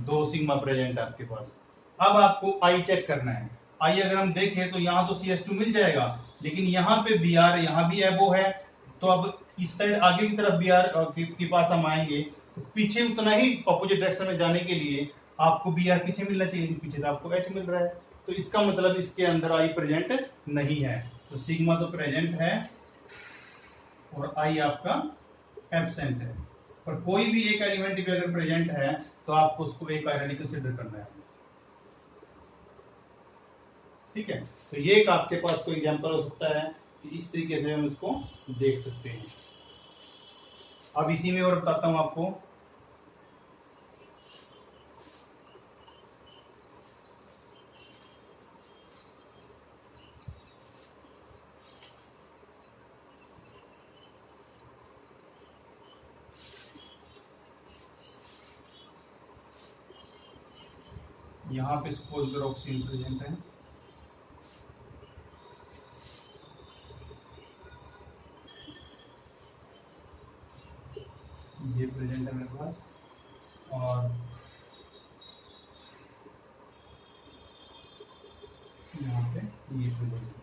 2 सिग्मा प्रेजेंट है आपके पास। अब आपको आई चेक करना है। आई अगर हम देखें तो यहाँ तो CS2 मिल जाएगा, लेकिन यहाँ पे बी आर, यहाँ भी एबो है। तो अब इस साइड आगे की तरफ बी आर के पास हम आएंगे तो पीछे उतना ही ऑपोजिट डायरेक्शन में जाने के लिए आपको बी आर पीछे मिलना चाहिए, पीछे तो आपको एच मिल रहा है। तो इसका मतलब इसके अंदर आई प्रेजेंट नहीं है। तो सिग्मा तो प्रेजेंट है और आई आपका एब्सेंट है। पर कोई भी एक एलिमेंट भी अगर प्रेजेंट है तो आपको उसको एक आयरन कंसिडर करना है। ठीक है, तो ये एक आपके पास कोई एग्जांपल हो सकता है कि इस तरीके से हम इसको देख सकते हैं। अब इसी में और बताता हूं आपको, यहां पे सपोज करो ऑक्सीजन प्रेजेंट है, ये प्रेजेंट है मेरे पास, और यहाँ पे ये प्रेजेंट।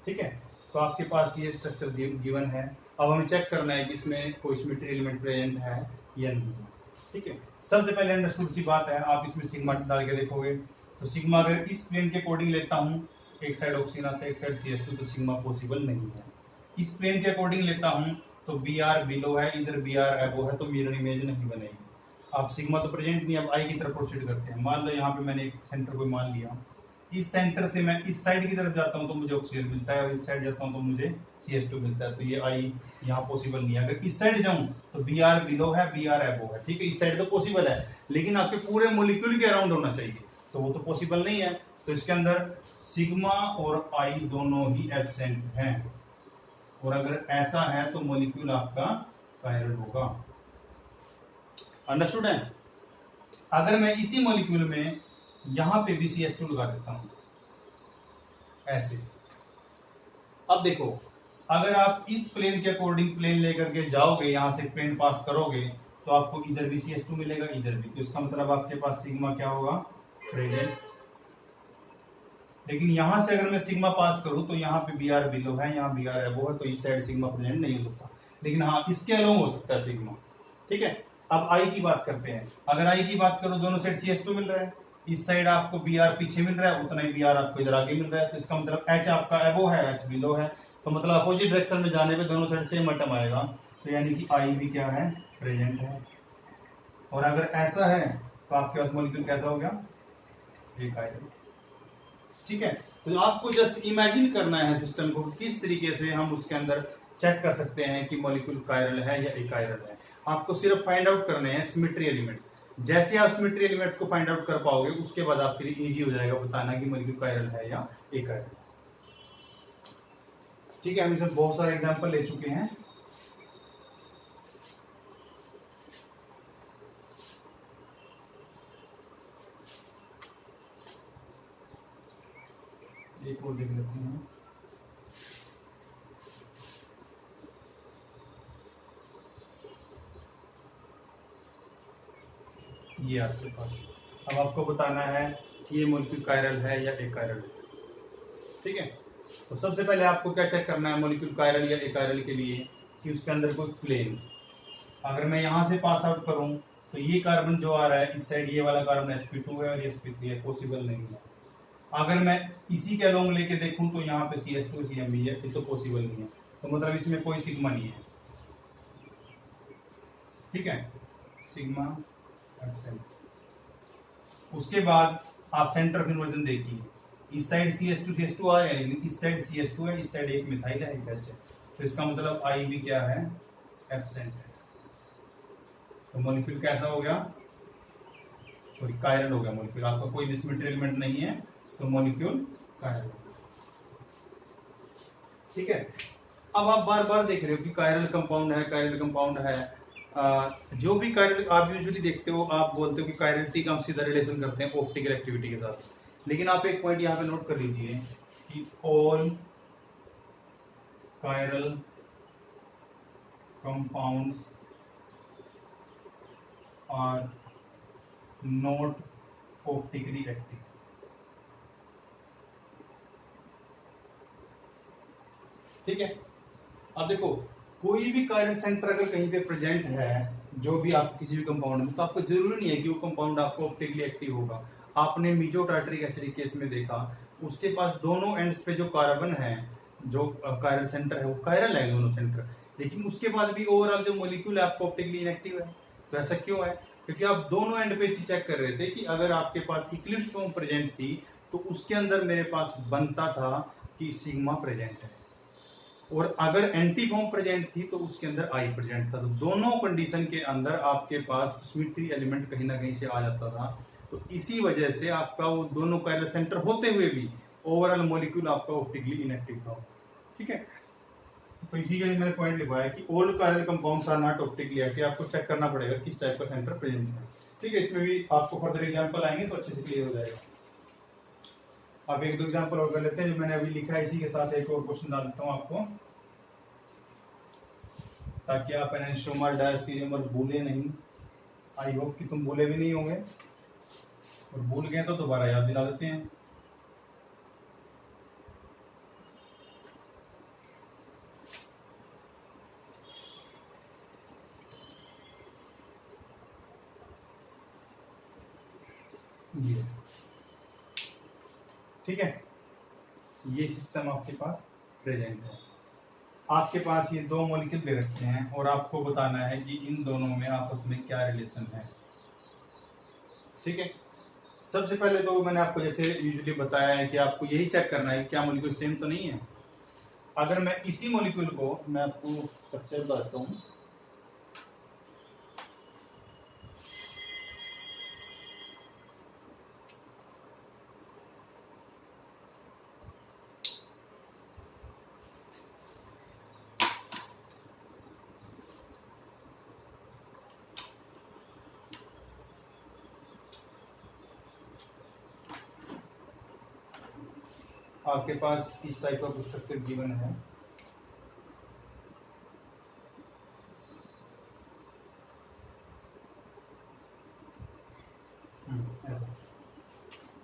ठीक है, तो आपके पास ये स्ट्रक्चर गिवन है। अब हमें चेक करना है कि इसमें कोई सिमेट्री एलिमेंट प्रेजेंट है या नहीं है। ठीक है, सबसे पहले अंडरस्टूड सी बात है, आप इसमें सिग्मा डाल के देखोगे तो सिग्मा अगर इस प्लेन के अकॉर्डिंग लेता हूँ, एक साइड ऑक्सीजन आता है एक साइड CS2, तो सिग्मा पॉसिबल नहीं है। इस प्लेन के अकॉर्डिंग लेता हूँ तो बी आर बिलो है, इधर बी आर एबो है, तो मिरर इमेज नहीं बनेगी। अब सिग्मा तो प्रेजेंट नहीं, अब आई की तरफ प्रोसीड करते हैं। मान लो यहाँ पे मैंने एक सेंटर को मान लिया, इस सेंटर से मैं इस साइड की तरफ जाता हूँ तो मुझे ऑक्सीजन मिलता है, और इस साइड जाता हूँ तो मुझे CS2 मिलता है। तो ये आई यहाँ पॉसिबल नहीं है। अगर इस साइड जाऊं तो बी आर बिलो है, बी आर एबो है। ठीक है, इस साइड तो पॉसिबल है, लेकिन आपके पूरे मोलिक्यूल के अराउंड होना चाहिए, तो वो तो पॉसिबल नहीं है। तो इसके अंदर सिग्मा और आई दोनों ही एब्सेंट हैं, और अगर ऐसा है तो मोलिक्यूल आपका कायरल होगा। अंडरस्टूड है। अगर मैं इसी मॉलिक्यूल में यहां पे भी CH2 लगा देता हूं ऐसे, अब देखो अगर आप इस प्लेन के अकॉर्डिंग प्लेन लेकर के जाओगे, यहां से प्लेन पास करोगे, तो आपको इधर भी CH2 मिलेगा, इधर भी, तो इसका मतलब आपके पास सिग्मा क्या होगा, प्रेजेंट। लेकिन यहां से अगर मैं सिग्मा पास करूं तो यहाँ पे Br बिलो है, यहाँ Br अबो है, तो इस साइड सिग्मा प्रेजेंट नहीं हो सकता, लेकिन हाँ इसके अलोंग हो सकता है सिग्मा। ठीक है, अब I की बात करते हैं। अगर I की बात करो, दोनों साइड CH2 मिल रहा है, इस साइड आपको Br पीछे मिल रहा है, उतना ही Br आपको इधर आगे मिल रहा है, तो इसका मतलब H आपका अबो है, H बिलो है, तो मतलब अपोजिट डायरेक्शन में जाने पे दोनों साइड सेम एटम आएगा, तो यानी कि I भी क्या है, प्रेजेंट है। और अगर ऐसा है तो आपके पास मॉलिक्यूल कैसा हो गया, एक आयरन। ठीक है, तो आपको जस्ट इमेजिन करना है सिस्टम को, किस तरीके से हम उसके अंदर चेक कर सकते हैं कि मॉलिक्यूल कायरल है या एकायरल है। आपको सिर्फ फाइंड आउट करने हैं सिमेट्री एलिमेंट्स। जैसे आप सिमेट्री एलिमेंट्स को फाइंड आउट कर पाओगे, उसके बाद आपके लिए इजी हो जाएगा बताना कि मॉलिक्यूल कायरल है या एकायरल। ठीक है, हम इसमें बहुत सारे एग्जांपल ले चुके हैं। एक और देख लेते हैं। ये आपके पास, अब आपको बताना है कि ये मॉलिक्यूल कायरल है या एकायरल है। ठीक है, तो सबसे पहले आपको क्या चेक करना है मॉलिक्यूल कायरल या एकायरल के लिए, कि उसके अंदर कोई प्लेन, अगर मैं यहां से पास आउट करूं तो ये कार्बन जो आ रहा है इस साइड, ये वाला कार्बन sp2 है और ये sp3 है, पॉसिबल नहीं है। अगर मैं इसी के अलोंग लेके देखूं तो यहाँ पे CH2 CMB है, ये तो पॉसिबल नहीं है, तो मतलब इसमें कोई सिग्मा नहीं है। ठीक है, सिग्मा एब्सेंट। उसके बाद आप सेंटर ऑफ इन्वर्जन देखिए, इस साइड CH2 आ रहा है, लेकिन इस साइड CH2 है, इस साइड एक मिथाइल है, एक H है, तो इसका मतलब I भी क्या है, एब्सेंट है। तो मॉलिक्यूल कैसा हो गया, सॉरी कायरल हो गया मॉलिक्यूल, आपका कोई भी सिमेट्री एलिमेंट नहीं है, तो मॉलिक्यूल कायरल हो गया। ठीक है, अब आप बार बार देख रहे हो कि कायरल कंपाउंड है, कायरल कंपाउंड है। जो भी कायरल आप यूजुअली देखते हो, आप बोलते हो कि कायरलिटी का हम सीधा रिलेशन करते हैं ऑप्टिकल एक्टिविटी के साथ, लेकिन आप एक पॉइंट यहाँ पे नोट कर लीजिए कि all chiral compounds are not optically active. ठीक है, अब देखो कोई भी कायरल सेंटर अगर कहीं पे प्रेजेंट है, जो भी आप किसी भी कंपाउंड में, तो आपको जरूरी नहीं है कि वो कंपाउंड आपको ऑप्टिकली एक्टिव होगा। आपने मीजो टार्टरिक एसिड केस में देखा, उसके पास दोनों एंड्स पे जो कार्बन है, जो कायरल सेंटर है, वो कायरल है दोनों सेंटर, लेकिन उसके बाद भी ओवरऑल जो मॉलिक्यूल है आपको ऑप्टिकली इनएक्टिव है। तो ऐसा क्यों है, क्योंकि आप दोनों एंड पे चेक कर रहे थे कि अगर आपके पास इक्लिप्स फॉर्म प्रेजेंट थी तो उसके अंदर मेरे पास बनता था कि सिग्मा प्रेजेंट है, और अगर एंटी फॉर्म प्रेजेंट थी तो उसके अंदर आई प्रेजेंट था। तो दोनों कंडीशन के अंदर आपके पास सिमेट्री एलिमेंट कहीं ना कहीं से आ जाता था, तो इसी वजह से आपका वो दोनों कायरल सेंटर होते हुए भी ओवरऑल मॉलिक्यूल आपका ऑप्टिकली इनएक्टिव था। ठीक है, तो इसी के लिए मैंने पॉइंट लिखवाया कि all chiral compounds are not optically active. आपको चेक करना पड़ेगा किस टाइप का सेंटर प्रेजेंट है। ठीक है, इसमें भी आपको फर्दर एग्जांपल आएंगे तो अच्छे से क्लियर हो जाएगा। अब एक दो एग्जांपल और कर लेते हैं जो मैंने अभी लिखा है, इसी के साथ एक और क्वेश्चन डाल देता हूं आपको, ताकि आप एनेंशियोमर डायस्टीरियोमर भूले नहीं। आई होप कि तुम भूले भी नहीं होंगे, और भूल गए तो दोबारा याद दिला देते हैं। ये ठीक है, ये सिस्टम आपके पास प्रेजेंट है। आपके पास ये दो मॉलिक्यूल दे रखे हैं और आपको बताना है कि इन दोनों में आपस में क्या रिलेशन है। ठीक है, सबसे पहले तो मैंने आपको जैसे यूजुअली बताया है कि आपको यही चेक करना है कि क्या मॉलिक्यूल सेम तो नहीं है। अगर मैं इसी मॉलिक्यूल को, मैं आपको स्ट्रक्चर बताता हूँ, आपके पास इस टाइप का स्ट्रक्चर गिवन है।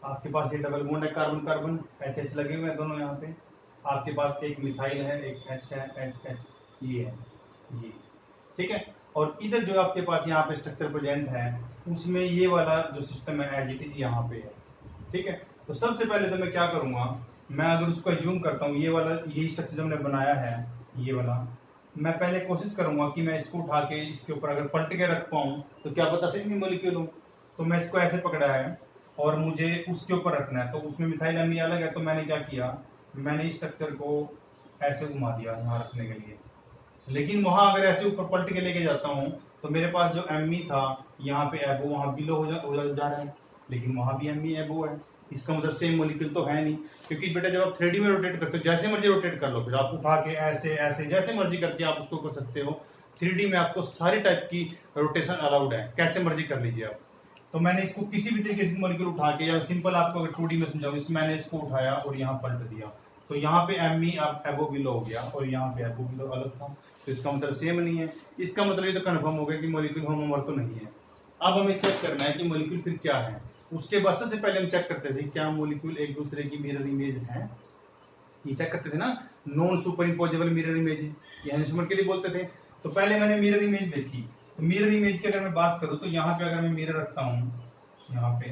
आपके पास ये डबल बॉन्ड है, कार्बन कार्बन HH लगे हुए हैं दोनों यहाँ पे। आपके पास एक मिथाइल है, एक H है, HH ये है ये, ठीक है। और इधर जो आपके पास यहाँ पे स्ट्रक्चर प्रेजेंट है उसमें ये वाला जो सिस्टम है एज इट इज यहाँ पे है, ठीक है। तो सबसे पहले तो मैं क्या करूँगा, मैं अगर उसको जूम करता हूँ, ये वाला ये स्ट्रक्चर जो मैंने बनाया है ये वाला, मैं पहले कोशिश करूंगा कि मैं इसको उठा के इसके ऊपर अगर पलट के रख पाऊँ तो क्या पता सेम मॉलिक्यूल हो। तो मैं इसको ऐसे पकड़ा है और मुझे उसके ऊपर रखना है, तो उसमें मिथाइल अम्ल अलग है, तो मैंने क्या किया, मैंने इस स्ट्रक्चर को ऐसे घुमा दिया यहाँ रखने के लिए। लेकिन वहां अगर ऐसे ऊपर पलट के लेके जाता हूँ तो मेरे पास जो एमी था यहाँ पे एबो वहाँ बिलो हो जा रहा है, लेकिन वहां भी एमी एबो है। इसका मतलब सेम मॉलिक्यूल तो है नहीं, क्योंकि बेटा जब आप 3D में रोटेट करते हो जैसे मर्जी रोटेट कर लो, फिर आप उठा के ऐसे ऐसे जैसे मर्जी करके आप उसको कर सकते हो। 3D में आपको सारी टाइप की रोटेशन अलाउड है, कैसे मर्जी कर लीजिए आप। तो मैंने इसको किसी भी तरीके से मॉलिक्यूल उठा के, या सिंपल आपको अगर 2D में समझाऊं, इस मैंने इसको उठाया और यहाँ पलट दिया, तो यहाँ पे एमी अब एबो बिलो हो गया और यहाँ पे एबो बिलो अलग था, तो इसका मतलब सेम नहीं है। इसका मतलब ये तो कंफर्म हो गया कि मॉलिक्यूल होमोमर तो नहीं है। अब हमें चेक करना है कि मॉलिक्यूल फिर क्या है। उसके बाद सबसे पहले हम चेक करते थे क्या मॉलिक्यूल एक दूसरे की मिरर इमेज है, ये चेक करते थे ना, non superimposable mirror image, ये एनरिचमेंट के लिए बोलते थे। तो पहले मैंने मिरर इमेज देखी, तो मिरर इमेज की अगर मैं बात करूं तो यहाँ पे अगर मैं मिरर रखता हूँ यहाँ पे,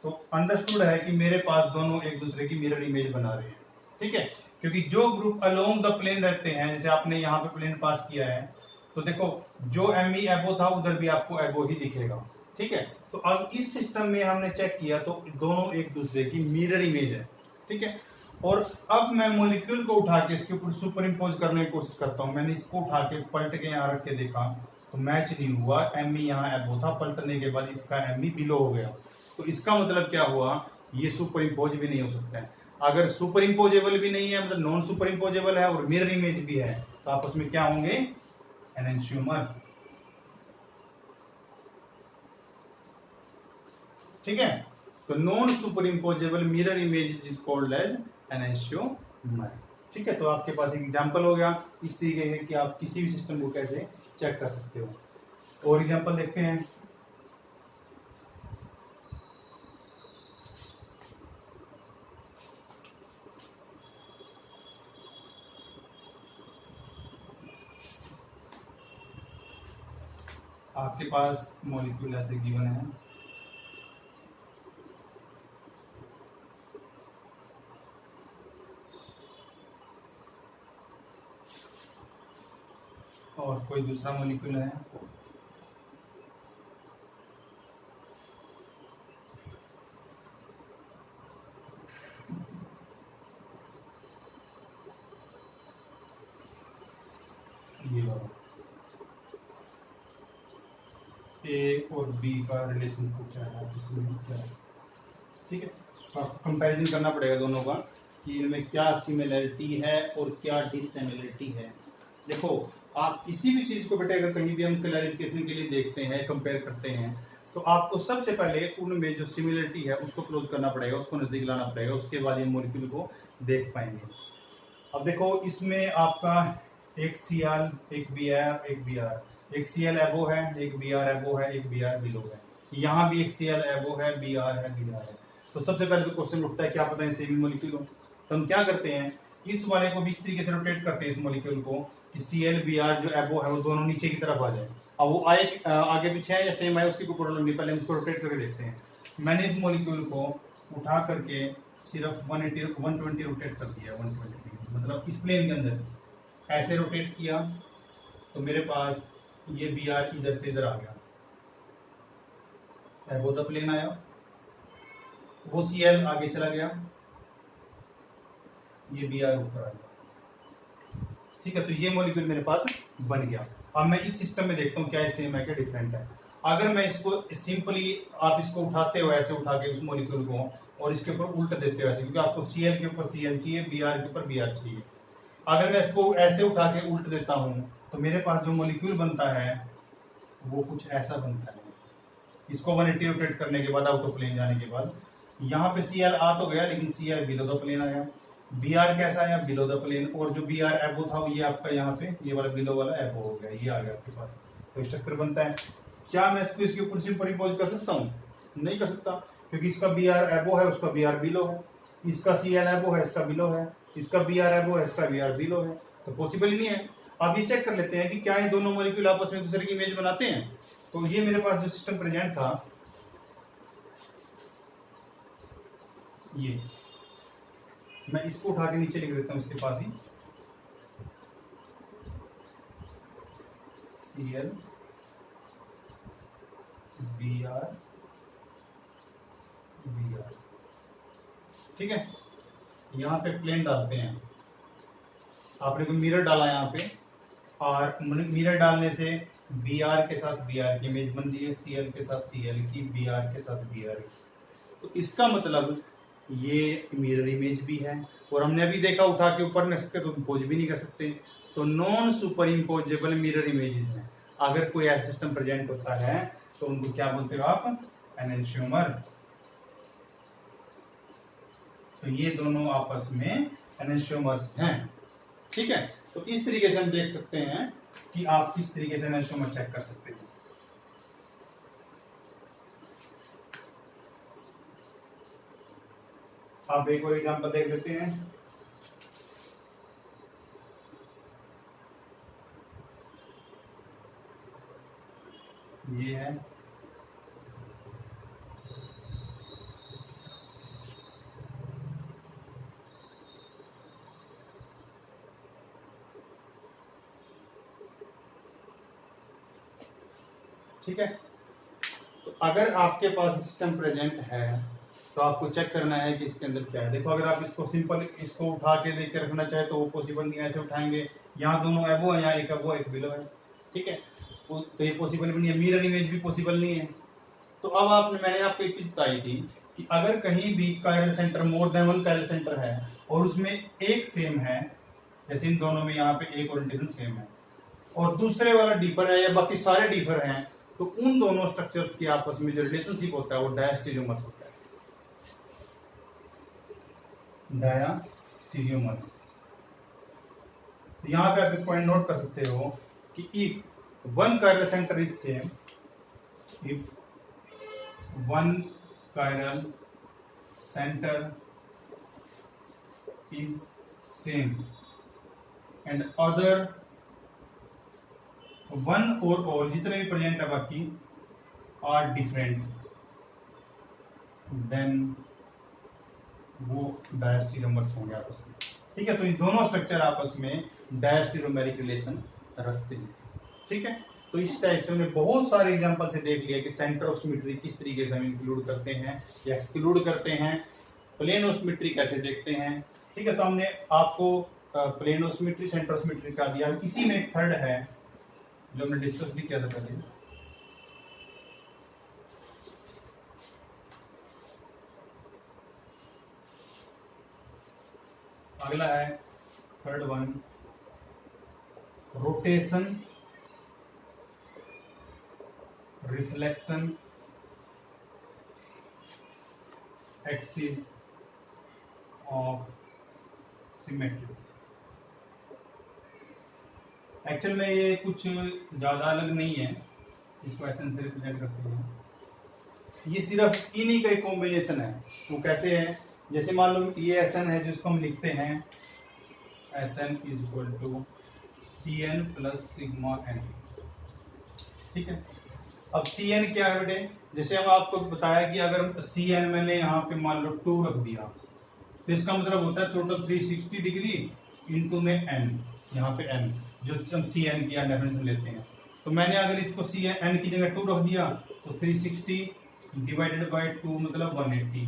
तो अंडरस्टूड है कि मेरे पास दोनों एक दूसरे की मिरर इमेज बना रहे हैं, ठीक है। क्योंकि जो ग्रुप अलोंग द प्लेन रहते हैं, जैसे आपने यहाँ पे प्लेन पास किया है, तो देखो जो एमी एबो था उधर भी आपको एबो ही दिखेगा, ठीक है। तो अब इस सिस्टम में हमने चेक किया तो दोनों एक दूसरे की मिरर इमेज है, ठीक है। और अब मैं मॉलिक्यूल को उठा के इसके ऊपर सुपर इम्पोज करने की कोशिश करता हूँ। मैंने इसको उठा के पलट के यहाँ रख के देखा तो मैच नहीं हुआ, एमी यहाँ एबो था, पलटने के बाद इसका एमी बिलो हो गया। तो इसका मतलब क्या हुआ, ये सुपर इम्पोज भी नहीं हो सकता है। अगर सुपर इम्पोजेबल भी नहीं है, मतलब नॉन सुपर इम्पोजेबल है और मिरर इमेज भी है, तो आपस में क्या होंगे, एनेंशियोमर, ठीक है। तो non superimposable mirror image is called as enantiomer, ठीक है। तो आपके पास एक एग्जांपल हो गया इस तरीके से कि आप किसी भी सिस्टम को कैसे चेक कर सकते हो। और एग्जांपल देखते हैं। आपके पास मॉलिक्यूल ऐसे गिवन है, और कोई दूसरा मॉलिक्यूल है, ये वाला ए और बी का रिलेशन पूछा है इसमें क्या है, ठीक है। तो आपको कंपैरिजन करना पड़ेगा दोनों का कि इनमें क्या सिमिलरिटी है और क्या डिसिमिलरिटी है। देखो आप किसी भी चीज को बेटे अगर कहीं भी हम क्लैरिफिकेशन के लिए देखते हैं, कंपेयर करते हैं, तो आपको सबसे पहले उनमें जो सिमिलरिटी है उसको क्लोज करना पड़ेगा, उसको नजदीक लाना पड़ेगा, उसके बाद ये मॉलिक्यूल को देख पाएंगे। अब देखो इसमें आपका एक Cl, एक Br, एक Br, एक Cl एबो है, एक Br एबो है, एक Br बिलो है। यहाँ भी एक Cl एबो है, Br है, Br है। तो सबसे पहले तो क्वेश्चन उठता है क्या पता है सेम मॉलिक्यूल हो। तो हम क्या करते हैं, इस वाले को भी इस तरीके से रोटेट करते हैं इस मॉलिक्यूल को कि Cl Br जो एबो है वो दोनों नीचे की तरफ आ जाए। अब वो आगे पीछे है या सेम है उसकी कोई प्रॉब्लम नहीं, पहले हम इसको रोटेट करके देखते हैं। मैंने इस मॉलिक्यूल को उठा करके सिर्फ 120 रोटेट कर दिया, 120, मतलब इस प्लेन के अंदर ऐसे रोटेट किया तो मेरे पास ये Br इधर से इधर आ गया, एबो द प्लेन आया, वो Cl आगे चला गया, ये Br ऊपर आ गया, ठीक है। तो ये मॉलिक्यूल मेरे पास बन गया। अब मैं इस सिस्टम में देखता हूँ क्या सेम है क्या डिफरेंट है। अगर मैं इसको सिंपली, आप इसको उठाते हो ऐसे उठा के उस मॉलिक्यूल को और इसके ऊपर उल्टा देते हो ऐसे, क्योंकि आपको Cl के ऊपर Cl चाहिए, Br के ऊपर Br चाहिए। अगर मैं इसको ऐसे उठा के उल्ट देता हूँ तो मेरे पास जो मॉलिक्यूल बनता है वो कुछ ऐसा बनता है। इसको 180 रोटेट करने के बाद, आउट ऑफ प्लेन जाने के बाद, यहाँ पे Cl आ तो गया लेकिन Cl बिलो द प्लेन आया। बी आर कैसा आया, बिलो द प्लेन, और जो बी आर एबो था ये आपका यहाँ पे ये वाला बिलो वाला एबो हो गया, ये आ गया आपके पास। तो स्ट्रक्चर बनता है। क्या मैं इसको इसके ऊपर सुपर इम्पोज कर सकता हूँ? नहीं कर सकता, क्योंकि इसका बी आर एबो है, उसका बी आर बिलो है, इसका सी एल एबो है, इसका बिलो है, इसका बी आर एबो है, इसका बी आर बिलो है, तो पॉसिबल ही नहीं है। अब ये चेक कर लेते हैं कि क्या ये दोनों मॉलिक्यूल आपस में दूसरे की इमेज बनाते हैं। तो ये मेरे पास जो सिस्टम प्रेजेंट था, ये मैं इसको उठा के नीचे लिख देता हूं इसके पास ही, C L B R B R, ठीक है। यहां पे प्लेन डालते हैं, आपने कोई मिरर डाला यहाँ पे, और मिरर डालने से बी आर के साथ बी आर की इमेज बन रही है, सी एल के साथ सी एल की, बी आर के साथ बी आर की। तो इसका मतलब ये मिरर इमेज भी है, और हमने अभी देखा उठा के ऊपर रख सकते तो इम्पोज भी नहीं कर सकते, तो non superimposable mirror images हैं। अगर कोई ऐसा सिस्टम प्रेजेंट होता है तो उनको क्या बोलते हो आप? एनेंशियोमर। तो ये दोनों आपस में एनेंशियोमर्स हैं, ठीक है। तो इस तरीके से हम देख सकते हैं कि आप किस तरीके से एनेंशियोमर चेक कर सकते हैं। आप एक और एग्जांपल देख लेते हैं। ये है ठीक है। तो अगर आपके पास सिस्टम प्रेजेंट है तो आपको चेक करना है कि इसके अंदर क्या है। देखो अगर आप इसको सिंपल इसको उठा के देख के रखना चाहे तो वो पॉसिबल नहीं, ऐसे उठाएंगे, यहाँ दोनों एबो है, यहाँ एक एबो एक बिलो है, ठीक है। तो ये पॉसिबल भी नहीं है, मिरर इमेज भी पॉसिबल नहीं है। तो अब मैंने आपको एक चीज बताई थी कि अगर कहीं भी chiral centre more than one chiral centre है और उसमें एक सेम है, जैसे इन दोनों में यहाँ पे एक ओरिएंटेशन सेम है और दूसरे वाला डीपर है या बाकी सारे डीपर हैं, तो उन दोनों स्ट्रक्चर्स के आपस में जो रिलेशनशिप होता है वो डायस्टेरियोमर्स होता है, डायस्टेरियोमर्स। यहाँ पे आप एक पॉइंट नोट कर सकते हो कि if one chiral centre is same, if one chiral centre is same and other one और ऑल जितने भी प्रेजेंट है बाकी आर डिफरेंट, देन वो डायस्टेरियोमर्स होंगे आपस में, ठीक है। तो ये दोनों स्ट्रक्चर आपस में डायस्टेरियोमेरिक रिलेशन रखते हैं, ठीक है। तो इस टाइप से हमने बहुत सारे एग्जांपल से देख लिया कि सेंटर ऑफ सिमेट्री किस तरीके से हम इंक्लूड करते हैं या एक्सक्लूड करते हैं, प्लेन ऑफ सिमेट्री कैसे देखते हैं, ठीक है। तो हमने आपको plane of symmetry, centre of symmetry का दिया। इसी में एक थर्ड है जो हमने डिस्कस भी किया था पहले, अगला है third one, rotation reflection axis of symmetry. Actual में ये कुछ ज़्यादा अलग नहीं है, इसको एसन से रिप्रेजेंट करते हैं। ये सिर्फ इन्हीं का एक कॉम्बिनेशन है। वो कैसे है? जैसे मान लो ये एसन है जिसको हम लिखते हैं S n is equal to C N plus sigma N, ठीक है। अब सी एन क्या है बेटे? जैसे हम आपको बताया कि अगर सी एन मैंने यहाँ पे मान लो 2 रख दिया तो इसका मतलब होता है टोटल 360 डिग्री इंटू में एन, यहाँ पे एन जो हम सी एन की डेफिनेशन लेते हैं। तो मैंने अगर इसको सी एन की जगह 2 रख दिया तो 360 डिवाइडेड बाई 2 मतलब 180।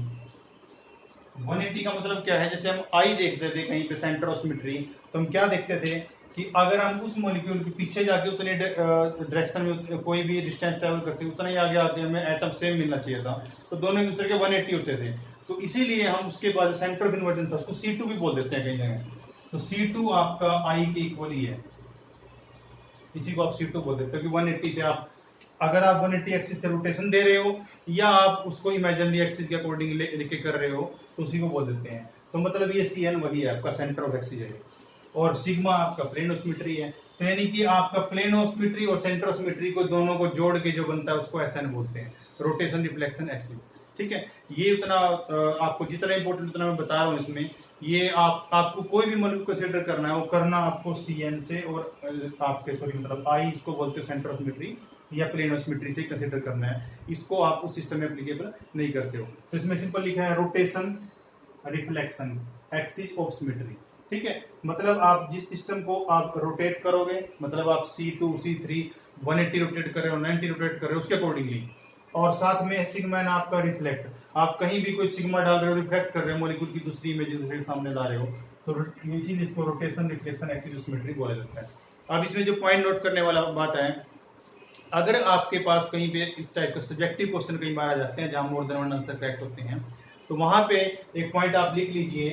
180 का मतलब क्या है? जैसे हम आई देखते थे कहीं पे सेंटर ऑफ सिमेट्री, तो हम क्या देखते थे कि अगर हम उस मॉलिक्यूल के पीछे जाके उतने डायरेक्शन में कोई भी डिस्टेंस ट्रेवल करते उतना ही आगे आके हमें एटम सेम मिलना चाहिए था, तो दोनों एक दूसरे के 180 होते थे। तो इसीलिए हम उसके बाद सेंटर ऑफ इन्वर्जन था उसको C2 भी बोल देते हैं कई जगह। तो C2 आपका आई के इक्वल ही है, इसी को आप C2 बोल देते हो कि 180 से आप अगर आप 180 एक्सिस से रोटेशन दे रहे हो या आप उसको इमेजिनरी एक्सिस के अकॉर्डिंग लेके कर रहे हो तो उसी को बोल देते हैं। तो मतलब ये Cn वही है आपका सेंटर ऑफ एक्सीज, और सिग्मा आपका प्लेन ऑफ सिमेट्री है। तो यानी कि आपका प्लेन ऑफ सिमेट्री और सेंटर ऑफ सिमेट्री को दोनों को जोड़ के जो बनता है उसको Sn बोलते हैं, रोटेशन रिफ्लेक्शन एक्सिस। ठीक है, ये उतना आपको जितना इंपॉर्टेंट उतना मैं बता रहा हूँ इसमें। ये आपको कोई भी मॉलिक्यूल कंसीडर करना है वो करना आपको Cn से, और आपके मतलब I इसको बोलते हैं सेंटर ऑफ सिमेट्री या प्लेन ऑफ सिमेट्री से कंसीडर करना है, इसको आप उस सिस्टम में एप्लीकेबल नहीं करते हो। तो इसमें सिंपल लिखा है rotation reflection axis of symmetry. ठीक है, मतलब आप जिस सिस्टम को आप रोटेट करोगे, मतलब आप C2 C3 180 रोटेट कर रहे हो, 90 रोटेट कर रहे हो उसके अकॉर्डिंगली, और साथ में सिग्मा है आपका रिफ्लेक्ट, आप कहीं भी कोई सिग्मा डाल रहे हो, रिफ्लेक्ट कर रहे हो मॉलिक्यूल की दूसरी इमेज दूसरे सामने ला रहे हो, तो इसीलिए इसको rotation reflection axis of symmetry बोला जाता है। अब इसमें जो पॉइंट नोट करने वाला बात है, अगर आपके पास कहीं पे इस टाइप का सब्जेक्टिव क्वेश्चन कई बार आ जाते हैं जहां more than one answer correct होते हैं, तो वहां पे एक पॉइंट आप लिख लीजिए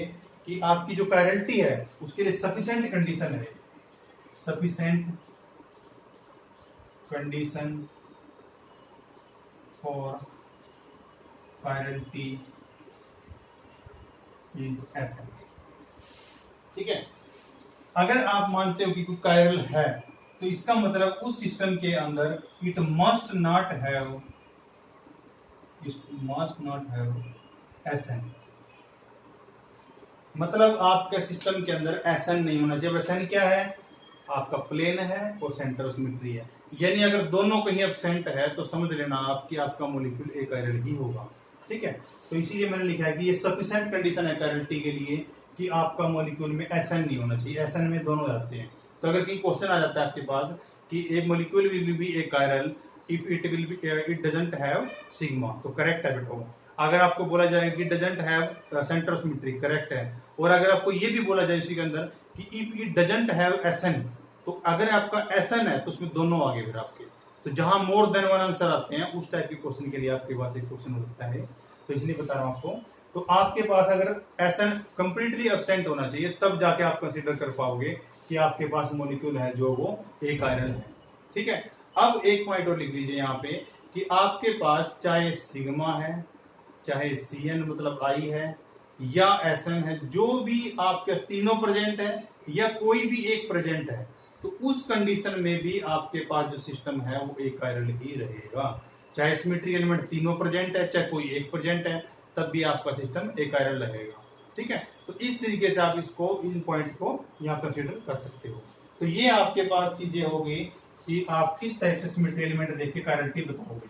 कि आपकी जो कायरलिटी है उसके लिए सफिशिएंट कंडीशन है, sufficient condition for chirality is Sn। ठीक है, अगर आप मानते हो कि कोई कायरल है तो इसका मतलब उस सिस्टम के अंदर it must not have Sn, मतलब आपके सिस्टम के अंदर Sn नहीं होना चाहिए। Sn क्या है, आपका प्लेन है और सेंटर ऑफ सिमेट्री है, यानी अगर दोनों कहीं एब्सेंट है तो समझ लेना आपकी आपका मॉलिक्यूल अकायरल ही होगा। ठीक है, तो इसीलिए मैंने लिखा है कि ये सफिशिएंट कंडीशन है कायरलिटी के लिए कि आपका मॉलिक्यूल में Sn नहीं होना चाहिए, Sn में दोनों जाते हैं। तो अगर कहीं क्वेश्चन आ जाता है आपके पास कि एक molecule will be A chiral if it doesn't have sigma, तो करेक्ट है बेटा। अगर आपको बोला जाए कि doesn't have centre of symmetry, correct है। और अगर आपको ये भी बोला जाए इसी के अंदर कि if it doesn't have Sn, तो अगर आपका Sn है तो उसमें दोनों आगे फिर आपके, तो जहां मोर देन वन आंसर आते हैं उस टाइप के क्वेश्चन के लिए आपके पास एक क्वेश्चन हो सकता है, तो इसलिए बता रहा हूं आपको। तो आपके पास अगर Sn कंप्लीटली एब्सेंट होना चाहिए तब जाके आप कंसीडर कर पाओगे कि आपके पास मॉलिक्यूल है जो वो एक आयरन है। ठीक है, अब एक पॉइंट और लिख लीजिए यहाँ पे कि आपके पास चाहे सिग्मा है, चाहे Cn मतलब I है, या Sn है, जो भी आपके तीनों प्रेजेंट है या कोई भी एक प्रेजेंट है, तो उस कंडीशन में भी आपके पास जो सिस्टम है वो एक आयरन ही रहेगा। चाहे सिमेट्री एलिमेंट तीनों प्रेजेंट है, चाहे कोई एक प्रेजेंट है, तब भी आपका सिस्टम एक आयरन रहेगा। ठीक है, तो इस तरीके से आप इसको, इन पॉइंट को यहाँ कंसीडर कर सकते हो। तो ये आपके पास चीजें होगी कि आप किस टाइप से सिमेट्री एलिमेंट देख के कायरलिटी बताओगे।